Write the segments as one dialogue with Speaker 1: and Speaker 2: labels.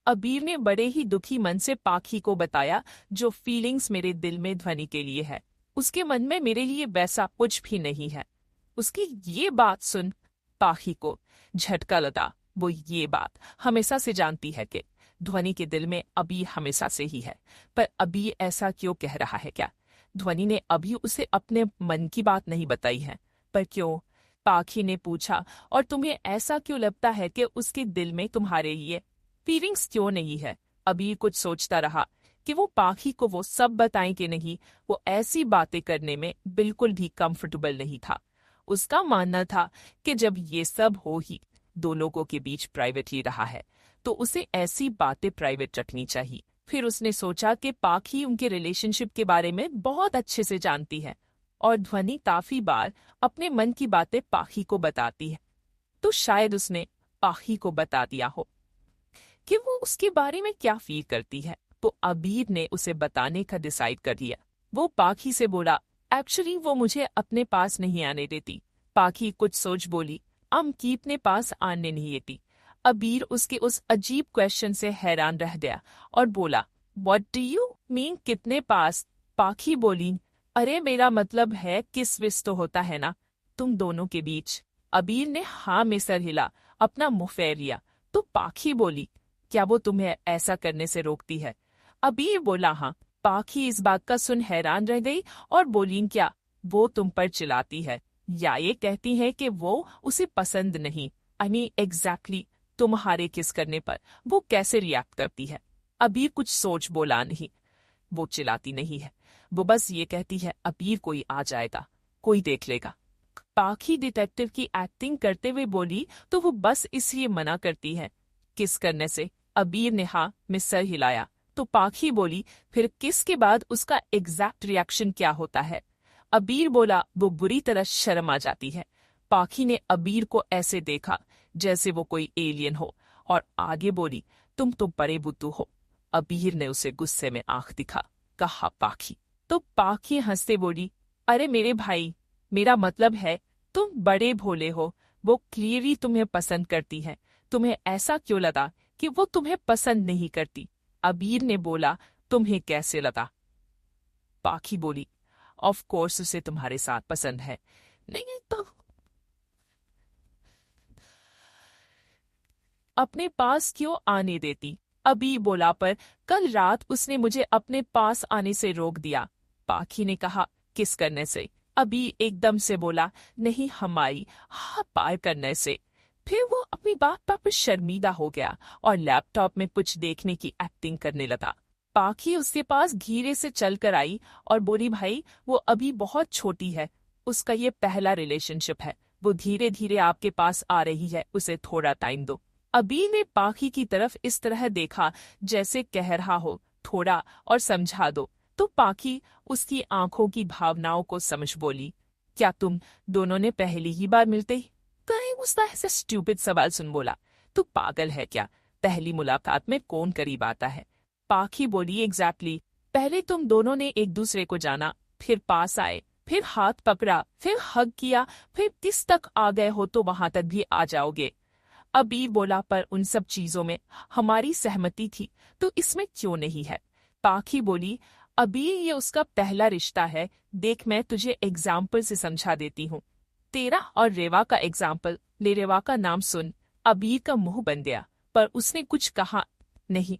Speaker 1: अबीर ने बड़े ही दुखी मन से पाखी को बताया जो फीलिंग्स मेरे दिल में ध्वनि के लिए है, उसके मन में मेरे लिए वैसा कुछ भी नहीं है। उसकी ये बात सुन पाखी को झटका लगा। वो ये बात हमेशा से जानती है कि ध्वनि के दिल में अबीर हमेशा से ही है, पर अबीर ऐसा क्यों कह रहा है? क्या ध्वनि ने अभी उसे अपने मन की बात नहीं बताई है? पर क्यों? पाखी ने पूछा। और तुम्हें ऐसा क्यों लगता है कि उसके दिल में तुम्हारे लिए फीलिंग्स क्यों नहीं है? अबीर कुछ सोचता रहा कि वो पाखी को वो सब बताएं कि नहीं। वो ऐसी बातें करने में बिल्कुल भी कंफर्टेबल नहीं था। उसका मानना था कि जब ये सब हो ही दो लोगों के बीच प्राइवेट ही रहा है तो उसे ऐसी बातें प्राइवेट रखनी चाहिए। फिर उसने सोचा कि पाखी उनके रिलेशनशिप के बारे में बहुत अच्छे से जानती है और ध्वनि काफी बार अपने मन की बातें पाखी को बताती है, तो शायद उसने पाखी को बता दिया हो कि वो उसके बारे में क्या फील करती है। तो अबीर ने उसे बताने का डिसाइड कर लिया। वो पाखी से बोला, एक्चुअली वो मुझे अपने पास नहीं आने देती। पाखी कुछ सोच बोली, की अपने पास आने नहीं देती। अबीर उसके उस अजीब क्वेश्चन से हैरान रह गया और बोला, व्हाट डू यू मीन कितने पास? पाखी बोली, अरे मेरा मतलब है किस विस तो होता है ना तुम दोनों के बीच। अबीर ने हाँ में सर हिला, अपना मुंह फेर लिया। तो पाखी बोली, क्या वो तुम्हें ऐसा करने से रोकती है? अबीर बोला, हाँ। पाखी इस बात का सुन हैरान रह गई और बोली, क्या वो तुम पर चिल्लाती है या ये कहती है कि वो उसे पसंद नहीं? आई मीन एग्जैक्टली तुम्हारे किस करने पर वो कैसे रिएक्ट करती है? अबीर कुछ सोच बोला नहीं। वो चिल्लाती नहीं है, वो बस ये कहती है अबीर कोई आ जाएगा, कोई देख लेगा। पाखी डिटेक्टिव की एक्टिंग करते हुए बोली, तो वो बस इसलिए मना करती है किस करने से? अबीर ने हाँ में सर हिलाया। तो पाखी बोली, फिर किस के बाद उसका एग्जैक्ट रिएक्शन क्या होता है? अबीर बोला, वो बुरी तरह शर्म आ जाती है। पाखी ने अबीर को ऐसे देखा जैसे वो कोई एलियन हो और आगे बोली, तुम तो बड़े बुद्धू हो। अबीर ने उसे गुस्से में आंख दिखा, कहा पाखी। तो पाखी हंसते बोली, अरे मेरे भाई, मेरा मतलब है तुम बड़े भोले हो। वो क्लियरली तुम्हें पसंद करती है, तुम्हें ऐसा क्यों लगा कि वो तुम्हें पसंद नहीं करती? अबीर ने बोला, तुम्हें कैसे लगा? पाखी बोली, ऑफ कोर्स उसे तुम्हारे साथ पसंद है, नहीं तो अपने पास क्यों आने देती? अबीर बोला, पर कल रात उसने मुझे अपने पास आने से रोक दिया। पाखी ने कहा, किस करने से? अबीर एकदम से बोला, नहीं हमारी हाथ पार करने से। फिर वो अपनी बात पर शर्मिंदा हो गया और लैपटॉप में कुछ देखने की एक्टिंग करने लगा। पाखी उसके पास धीरे से चलकर आई और बोली, भाई वो अभी बहुत छोटी है, उसका ये पहला रिलेशनशिप है, वो धीरे धीरे आपके पास आ रही है, उसे थोड़ा टाइम दो। अबीर ने पाखी की तरफ इस तरह देखा जैसे कह रहा हो, थोड़ा और समझा दो। तो पाखी उसकी आंखों की भावनाओं को समझ बोली, क्या तुम दोनों ने पहली ही बार मिलते ही कहीं उसका ऐसे स्टूपिड सवाल सुन बोला, तू पागल है क्या? पहली मुलाकात में कौन करीब आता है? पाखी बोली, एग्जैक्टली। पहले तुम दोनों ने एक दूसरे को जाना, फिर पास आए, फिर हाथ पकड़ा, फिर हग किया, फिर किस तक आ गए हो तो वहां तक भी आ जाओगे। अबीर बोला, पर उन सब चीजों में हमारी सहमति थी, तो इसमें क्यों नहीं है? पाखी बोली, अबीर ये उसका पहला रिश्ता है। देख मैं तुझे एग्जाम्पल से समझा देती हूँ। तेरा और रेवा का एग्जाम्पल ले। रेवा का नाम सुन अबीर का मुंह बन गया, पर उसने कुछ कहा नहीं।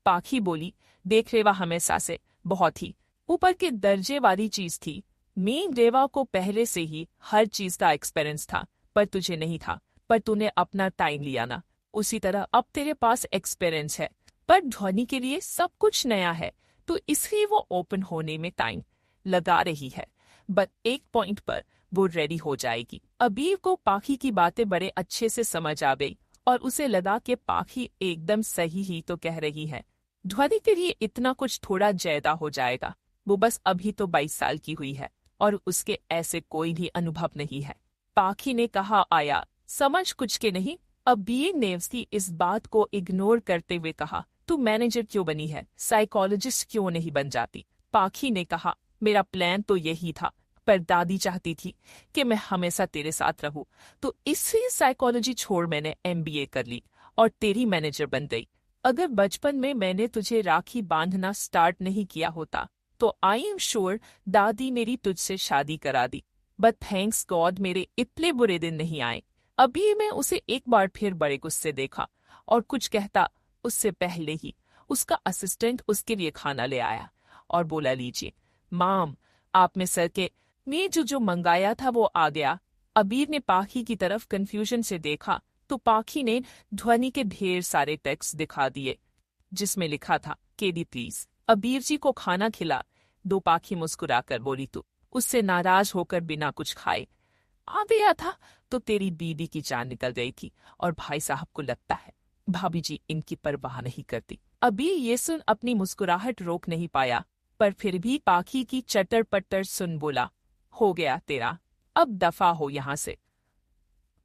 Speaker 1: पाखी बोली, देख रेवा हमेशा से बहुत ही ऊपर के दर्जे वाली चीज थी। मैं रेवा को पहले से ही हर चीज का एक्सपीरियंस था, पर तुझे नहीं था। पर तूने अपना टाइम लिया ना, उसी तरह अब तेरे पास एक्सपीरियंस है, पर ध्वनि के लिए सब कुछ नया है, तो इसलिए वो ओपन होने में टाइम लगा रही है। बट एक पॉइंट पर वो रेडी हो जाएगी। अबीर को पाखी की बातें बड़े अच्छे से समझ आ गई और उसे लगा कि पाखी एकदम सही ही तो कह रही है। ध्वनि के लिए इतना कुछ थोड़ा ज्यादा हो जाएगा। वो बस अभी तो 22 साल की हुई है और उसके ऐसे कोई भी अनुभव नहीं है। पाखी ने कहा, आया समझ कुछ के नहीं। अबीर ने उसकी इस बात को इग्नोर करते हुए कहा, तू मैनेजर क्यों बनी है, साइकोलॉजिस्ट क्यों नहीं बन जाती? पाखी ने कहा, मेरा प्लान तो यही था, पर दादी चाहती थी कि मैं हमेशा तेरे साथ रहूं, तो इसलिए साइकोलॉजी छोड़ मैंने MBA कर ली और तेरी मैनेजर बन गई। अगर बचपन में मैंने तुझे राखी बांधना स्टार्ट नहीं किया होता तो आई एम श्योर दादी मेरी तुझसे शादी करा दी। बट थैंक्स गॉड मेरे इतने बुरे दिन नहीं आए। अभी मैं उसे एक बार फिर बड़े गुस्से देखा और कुछ कहता उससे पहले ही उसका असिस्टेंट उसके लिए खाना ले आया और बोला, लीजिए माम, आप में सर के मैं जो मंगाया था वो आ गया। अबीर ने पाखी की तरफ कंफ्यूजन से देखा तो पाखी ने ध्वनि के ढेर सारे टेक्स्ट दिखा दिए जिसमें लिखा था, केडी प्लीज अबीर जी को खाना खिला दो। पाखी मुस्कुराकर बोली, तू उससे नाराज होकर बिना कुछ खाए आ गया था तो तेरी बीवी की जान निकल गई थी। और भाई साहब को लगता है भाभी जी इनकी परवाह नहीं करती। अबीर ये सुन अपनी मुस्कुराहट रोक नहीं पाया, पर फिर भी पाखी की चटर पट्टर सुन बोला, हो गया तेरा, अब दफा हो यहाँ से।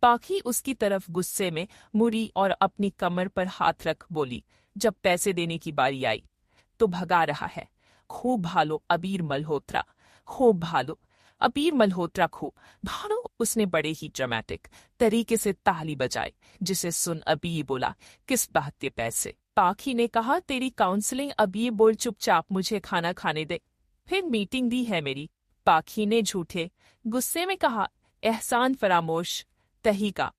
Speaker 1: पाखी उसकी तरफ गुस्से में मुड़ी और अपनी कमर पर हाथ रख बोली, जब पैसे देने की बारी आई तो भगा रहा है। खूब भालो अबीर मल्होत्रा, खूब भालो अबीर मल्होत्रा, खूब भालो। उसने बड़े ही ड्रामेटिक तरीके से ताली बजाई, जिसे सुन अबीर बोला, किस बात के पैसे? पाखी ने कहा, तेरी काउंसलिंग। अबीर बोल, चुपचाप मुझे खाना खाने दे, फिर मीटिंग भी है मेरी। पाखी ने झूठे गुस्से में कहा, एहसान फरामोश तही का